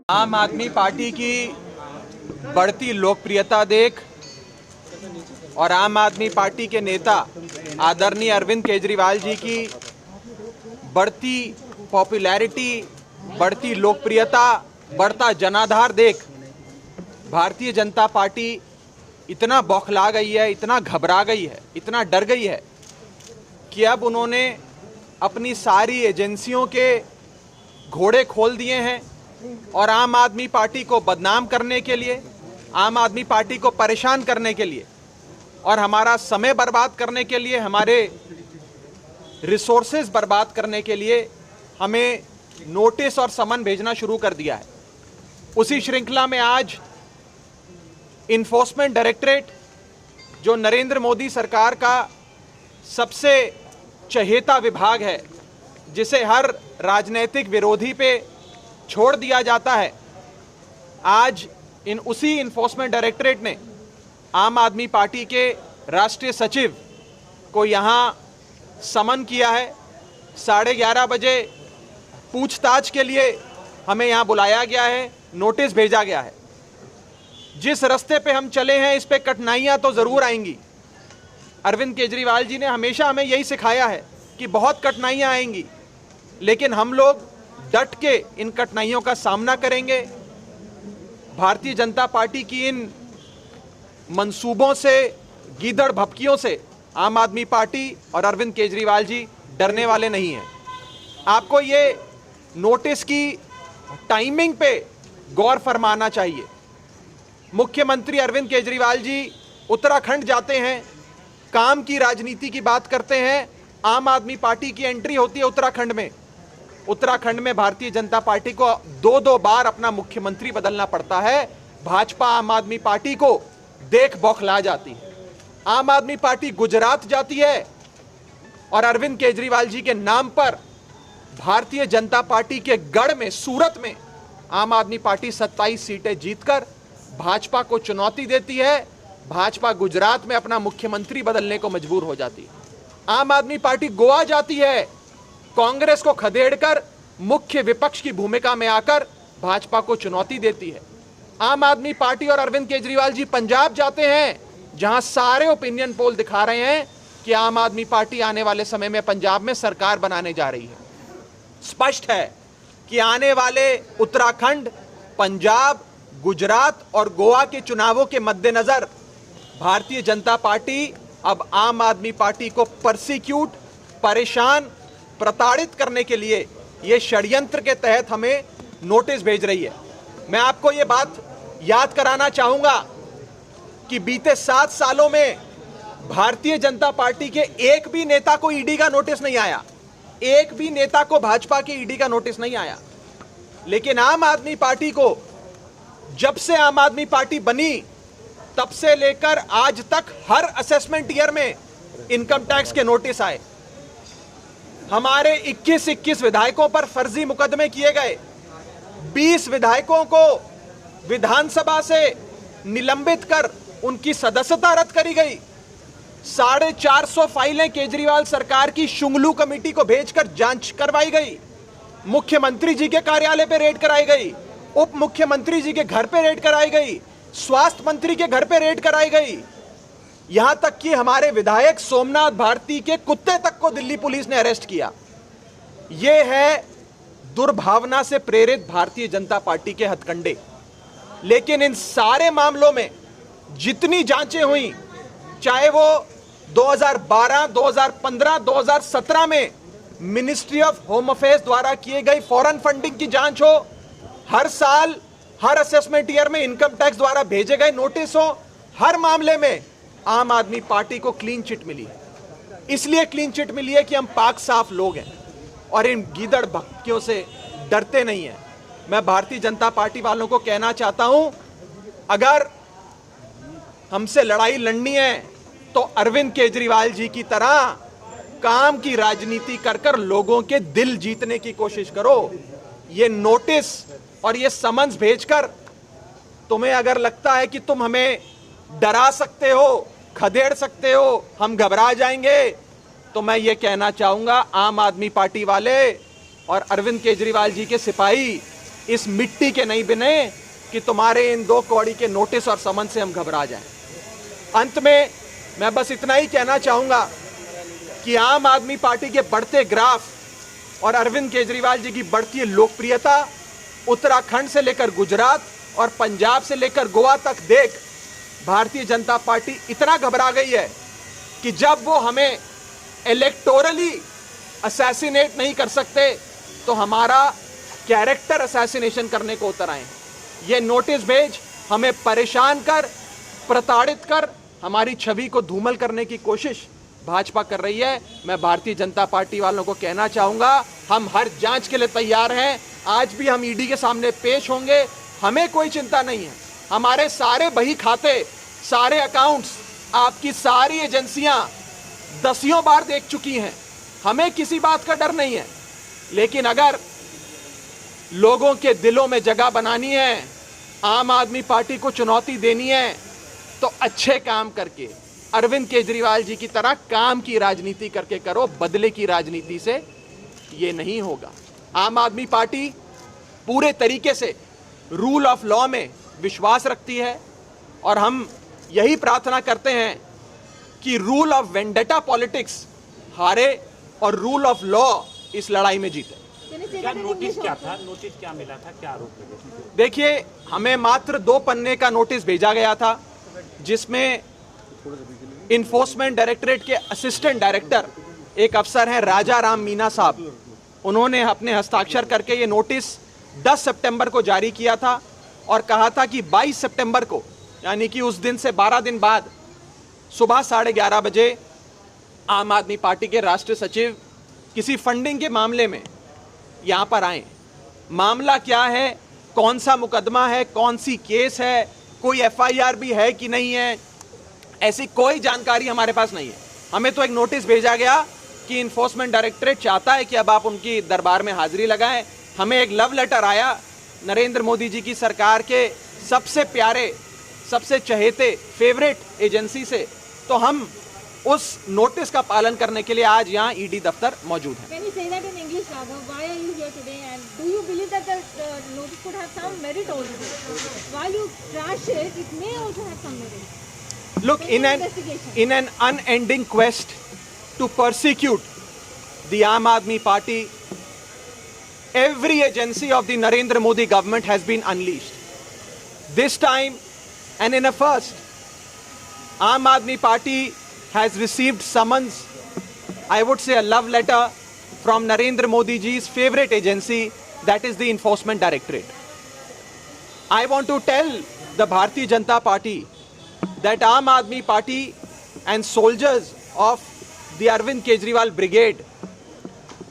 आम आदमी पार्टी की बढ़ती लोकप्रियता देख और आम आदमी पार्टी के नेता आदरणीय अरविंद केजरीवाल जी की बढ़ती पॉपुलैरिटी, बढ़ती लोकप्रियता, बढ़ता जनाधार देख भारतीय जनता पार्टी इतना बौखला गई है, इतना घबरा गई है, इतना डर गई है कि अब उन्होंने अपनी सारी एजेंसियों के घोड़े खोल दिए हैं और आम आदमी पार्टी को बदनाम करने के लिए, आम आदमी पार्टी को परेशान करने के लिए और हमारा समय बर्बाद करने के लिए, हमारे रिसोर्सेज बर्बाद करने के लिए हमें नोटिस और समन भेजना शुरू कर दिया है। उसी श्रृंखला में आज इन्फोर्समेंट डायरेक्टरेट, जो नरेंद्र मोदी सरकार का सबसे चहेता विभाग है, जिसे हर राजनीतिक विरोधी पे छोड़ दिया जाता है, आज उसी इन्फोर्समेंट डायरेक्टरेट ने आम आदमी पार्टी के राष्ट्रीय सचिव को यहाँ समन किया है। 11:30 बजे पूछताछ के लिए हमें यहाँ बुलाया गया है, नोटिस भेजा गया है। जिस रास्ते पे हम चले हैं, इस पे कठिनाइयाँ तो ज़रूर आएंगी। अरविंद केजरीवाल जी ने हमेशा हमें यही सिखाया है कि बहुत कठिनाइयाँ आएंगी, लेकिन हम लोग डट के इन कठिनाइयों का सामना करेंगे। भारतीय जनता पार्टी की इन मंसूबों से, गीदड़ भपकियों से आम आदमी पार्टी और अरविंद केजरीवाल जी डरने वाले नहीं हैं। आपको ये नोटिस की टाइमिंग पे गौर फरमाना चाहिए। मुख्यमंत्री अरविंद केजरीवाल जी उत्तराखंड जाते हैं, काम की राजनीति की बात करते हैं। आम आदमी पार्टी की एंट्री होती है उत्तराखंड में। उत्तराखंड में भारतीय जनता पार्टी को दो बार अपना मुख्यमंत्री बदलना पड़ता है। भाजपा आम आदमी पार्टी को देख बौखला जाती है। आम आदमी पार्टी गुजरात जाती है और अरविंद केजरीवाल जी के नाम पर भारतीय जनता पार्टी के गढ़ में, सूरत में आम आदमी पार्टी 27 सीटें जीतकर भाजपा को चुनौती देती है। भाजपा गुजरात में अपना मुख्यमंत्री बदलने को मजबूर हो जाती है। आम आदमी पार्टी गोवा जाती है, कांग्रेस को खदेड़कर मुख्य विपक्ष की भूमिका में आकर भाजपा को चुनौती देती है। आम आदमी पार्टी और अरविंद केजरीवाल जी पंजाब जाते हैं, जहां सारे ओपिनियन पोल दिखा रहे हैं कि आम आदमी पार्टी आने वाले समय में पंजाब में सरकार बनाने जा रही है। स्पष्ट है कि आने वाले उत्तराखंड, पंजाब, गुजरात और गोवा के चुनावों के मद्देनजर भारतीय जनता पार्टी अब आम आदमी पार्टी को परसिक्यूट, परेशान, प्रताड़ित करने के लिए ये षड्यंत्र के तहत हमें नोटिस भेज रही है। मैं आपको ये बात याद कराना चाहूंगा कि बीते 7 सालों में भारतीय जनता पार्टी के एक भी नेता को ईडी का नोटिस नहीं आया, एक भी नेता को भाजपा की ईडी का नोटिस नहीं आया। लेकिन आम आदमी पार्टी को, जब से आम आदमी पार्टी बनी तब से लेकर आज तक हर असेसमेंट ईयर में इनकम टैक्स के नोटिस आए। हमारे 21 विधायकों पर फर्जी मुकदमे किए गए। 20 विधायकों को विधानसभा से निलंबित कर उनकी सदस्यता रद्द करी गई। 450 फाइलें केजरीवाल सरकार की शुंगलू कमेटी को भेजकर जांच करवाई गई। मुख्यमंत्री जी के कार्यालय पर रेड कराई गई, उप मुख्यमंत्री जी के घर पे रेड कराई गई, स्वास्थ्य मंत्री के घर पे रेड कराई गई। यहां तक कि हमारे विधायक सोमनाथ भारती के कुत्ते तक को दिल्ली पुलिस ने अरेस्ट किया। यह है दुर्भावना से प्रेरित भारतीय जनता पार्टी के हथकंडे। लेकिन इन सारे मामलों में जितनी जांचें हुई, चाहे वो 2012, 2015, 2017 में मिनिस्ट्री ऑफ होम अफेयर्स द्वारा किए गई फॉरेन फंडिंग की जांच हो, हर साल हर असेसमेंट ईयर में इनकम टैक्स द्वारा भेजे गए नोटिस हो, हर मामले में आम आदमी पार्टी को क्लीन चिट मिली है। इसलिए क्लीन चिट मिली है कि हम पाक साफ लोग हैं और इन गीदड़ भक्तियों से डरते नहीं हैं। मैं भारतीय जनता पार्टी वालों को कहना चाहता हूं, अगर हमसे लड़ाई लड़नी है तो अरविंद केजरीवाल जी की तरह काम की राजनीति कर कर लोगों के दिल जीतने की कोशिश करो। ये नोटिस और ये समन्स भेजकर तुम्हें अगर लगता है कि तुम हमें डरा सकते हो, खदेड़ सकते हो, हम घबरा जाएंगे, तो मैं ये कहना चाहूंगा, आम आदमी पार्टी वाले और अरविंद केजरीवाल जी के सिपाही इस मिट्टी के नहीं बने कि तुम्हारे इन 2 कौड़ी के नोटिस और समन से हम घबरा जाएं। अंत में मैं बस इतना ही कहना चाहूंगा कि आम आदमी पार्टी के बढ़ते ग्राफ और अरविंद केजरीवाल जी की बढ़ती लोकप्रियता उत्तराखंड से लेकर गुजरात और पंजाब से लेकर गोवा तक देख भारतीय जनता पार्टी इतना घबरा गई है कि जब वो हमें इलेक्टोरली असैसिनेट नहीं कर सकते तो हमारा कैरेक्टर असैसिनेशन करने को उतर आए। ये नोटिस भेज हमें परेशान कर, प्रताड़ित कर, हमारी छवि को धूमल करने की कोशिश भाजपा कर रही है। मैं भारतीय जनता पार्टी वालों को कहना चाहूंगा, हम हर जांच के लिए तैयार हैं। आज भी हम ईडी के सामने पेश होंगे, हमें कोई चिंता नहीं है। हमारे सारे बही खाते, सारे अकाउंट्स, आपकी सारी एजेंसियां दसियों बार देख चुकी हैं। हमें किसी बात का डर नहीं है। लेकिन अगर लोगों के दिलों में जगह बनानी है, आम आदमी पार्टी को चुनौती देनी है, तो अच्छे काम करके अरविंद केजरीवाल जी की तरह काम की राजनीति करके करो। बदले की राजनीति से ये नहीं होगा। आम आदमी पार्टी पूरे तरीके से रूल ऑफ लॉ में विश्वास रखती है और हम यही प्रार्थना करते हैं कि रूल ऑफ वेंडेटा पॉलिटिक्स हारे और रूल ऑफ लॉ इस लड़ाई में जीते। क्या नोटिस क्या था? नोटिस क्या मिला था? क्या आरोप लगे? देखिए, हमें मात्र 2 पन्ने का नोटिस भेजा गया था जिसमें इन्फोर्समेंट डायरेक्टरेट के असिस्टेंट डायरेक्टर एक अफसर हैं राजा राम मीना साहब, उन्होंने अपने हस्ताक्षर करके ये नोटिस 10 सितंबर को जारी किया था और कहा था कि 22 सितंबर को, यानी कि उस दिन से 12 दिन बाद सुबह 11:30 बजे आम आदमी पार्टी के राष्ट्रीय सचिव किसी फंडिंग के मामले में यहाँ पर आए। मामला क्या है, कौन सा मुकदमा है, कौन सी केस है, कोई एफआईआर भी है कि नहीं है, ऐसी कोई जानकारी हमारे पास नहीं है। हमें तो एक नोटिस भेजा गया कि इन्फोर्समेंट डायरेक्टरेट चाहता है कि अब आप उनकी दरबार में हाजिरी लगाएं। हमें एक लव लेटर आया नरेंद्र मोदी जी की सरकार के सबसे प्यारे, सबसे चहेते, फेवरेट एजेंसी से, तो हम उस नोटिस का पालन करने के लिए आज यहाँ ईडी दफ्तर मौजूद है। Can you say that in English, Raghav? Why are you here today? And do you believe that the notice could have some merit also? While you trash it, it may also have some merit. Look, in an unending quest to persecute the Aam Aadmi Party, every agency of the Narendra Modi government has been unleashed. This time, and in a first, Aam Aadmi Party has received summons, I would say a love letter from Narendra Modi ji's favorite agency, that is the Enforcement Directorate. I want to tell the Bharatiya Janata Party that Aam Aadmi Party and soldiers of the Arvind Kejriwal brigade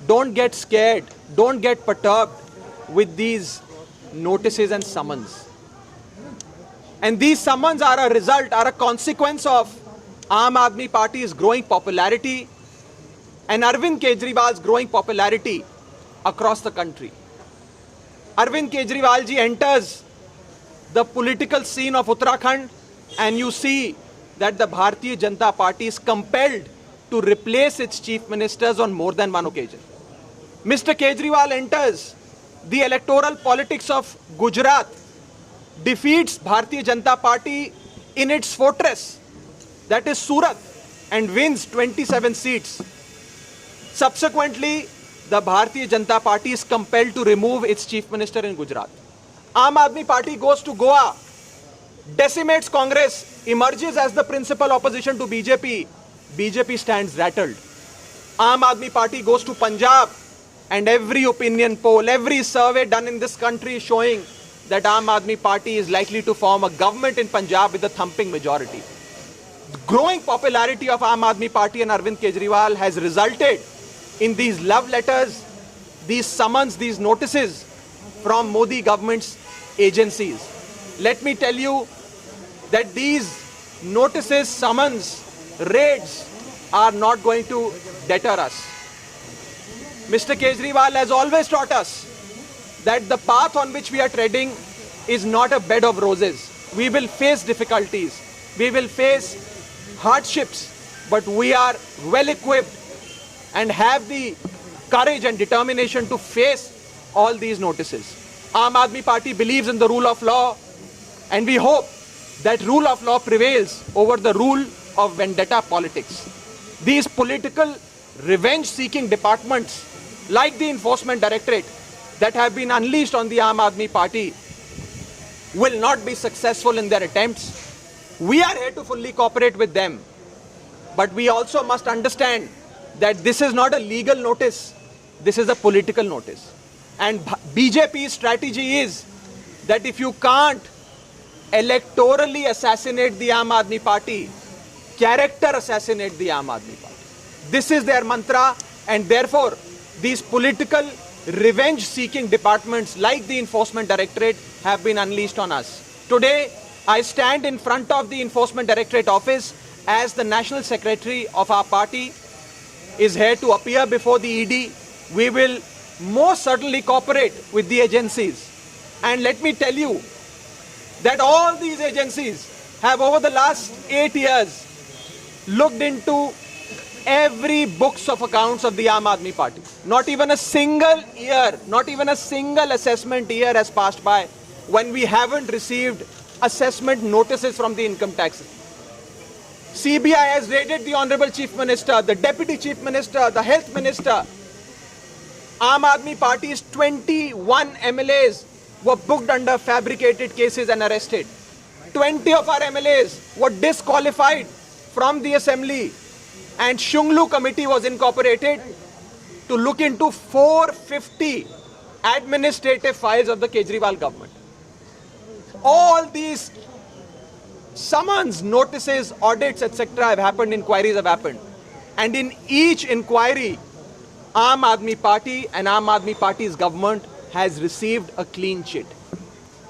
don't get scared, don't get perturbed with these notices and summons. And these summons are a result, are a consequence of Aam Aadmi Party's growing popularity and Arvind Kejriwal's growing popularity across the country. Arvind Kejriwal ji enters the political scene of Uttarakhand and you see that the Bharatiya Janata Party is compelled to replace its chief ministers on more than one occasion. Mr. Kejriwal enters the electoral politics of Gujarat, defeats Bharatiya Janata Party in its fortress, that is Surat, and wins 27 seats. Subsequently, the Bharatiya Janata Party is compelled to remove its chief minister in Gujarat. Aam Aadmi Party goes to Goa, decimates Congress, emerges as the principal opposition to BJP. BJP stands rattled. Aam Aadmi Party goes to Punjab, and every opinion poll, every survey done in this country is showing that Aam Aadmi Party is likely to form a government in Punjab with a thumping majority. The growing popularity of Aam Aadmi Party and Arvind Kejriwal has resulted in these love letters, these summons, these notices from Modi government's agencies. Let me tell you that these notices, summons, raids are not going to deter us. Mr. Kejriwal has always taught us that the path on which we are treading is not a bed of roses. We will face difficulties, we will face hardships, but we are well equipped and have the courage and determination to face all these notices. Aam Aadmi Party believes in the rule of law, and we hope that rule of law prevails over the rule of vendetta politics. These political revenge-seeking departments, like the Enforcement Directorate, that have been unleashed on the Aam Aadmi Party, will not be successful in their attempts. We are here to fully cooperate with them. But we also must understand that this is not a legal notice, this is a political notice. And BJP's strategy is that if you can't electorally assassinate the Aam Aadmi Party, character assassinate the Aam Aadmi Party. This is their mantra, and therefore these political revenge-seeking departments like the Enforcement Directorate have been unleashed on us. Today, I stand in front of the Enforcement Directorate office as the National Secretary of our party is here to appear before the ED. We will most certainly cooperate with the agencies. And let me tell you that all these agencies have over the last 8 years looked into every books of accounts of the Aam Aadmi Party. Not even a single year, not even a single assessment year has passed by when we haven't received assessment notices from the income tax. CBI has raided the Honorable Chief Minister, the Deputy Chief Minister, the Health Minister. Aam Aadmi Party's 21 MLAs were booked under fabricated cases and arrested. 20 of our MLAs were disqualified from the assembly, and Shunglu committee was incorporated to look into 450 administrative files of the Kejriwal government. All these summons, notices, audits, etc. have happened, inquiries have happened. And in each inquiry, Aam Aadmi Party and Aam Aadmi Party's government has received a clean chit.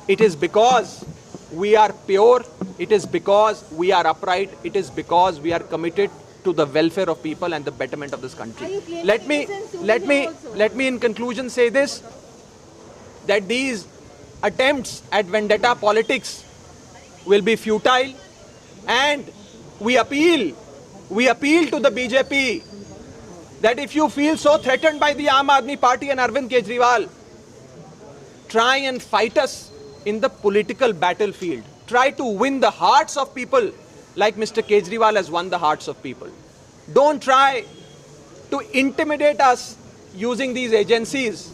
It is because we are pure, it is because we are upright, it is because we are committed to the welfare of people and the betterment of this country. Let me in conclusion say this, that these attempts at vendetta politics will be futile, and we appeal to the BJP that if you feel so threatened by the Aam Aadmi Party and Arvind Kejriwal, try and fight us in the political battlefield. Try to win the hearts of people like Mr. Kejriwal has won the hearts of people. Don't try to intimidate us using these agencies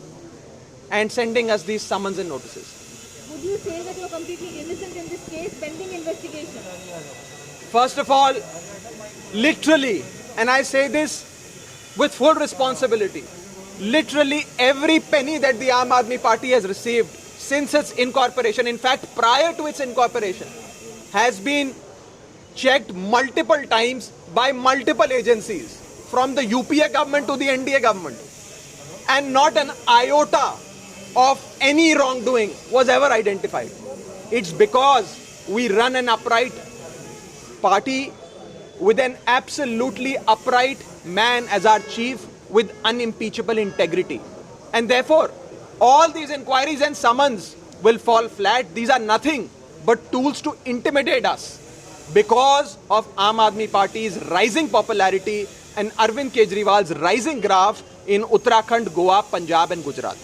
and sending us these summons and notices. Would you say that you're completely innocent in this case, pending investigation? First of all, literally, and I say this with full responsibility, literally every penny that the Aam Aadmi Party has received since its incorporation, in fact prior to its incorporation, has been checked multiple times by multiple agencies, from the UPA government to the NDA government, and not an iota of any wrongdoing was ever identified. It's because we run an upright party with an absolutely upright man as our chief with unimpeachable integrity. And therefore, all these inquiries and summons will fall flat. These are nothing but tools to intimidate us because of Aam Aadmi Party's rising popularity and Arvind Kejriwal's rising graph in Uttarakhand, Goa, Punjab and Gujarat.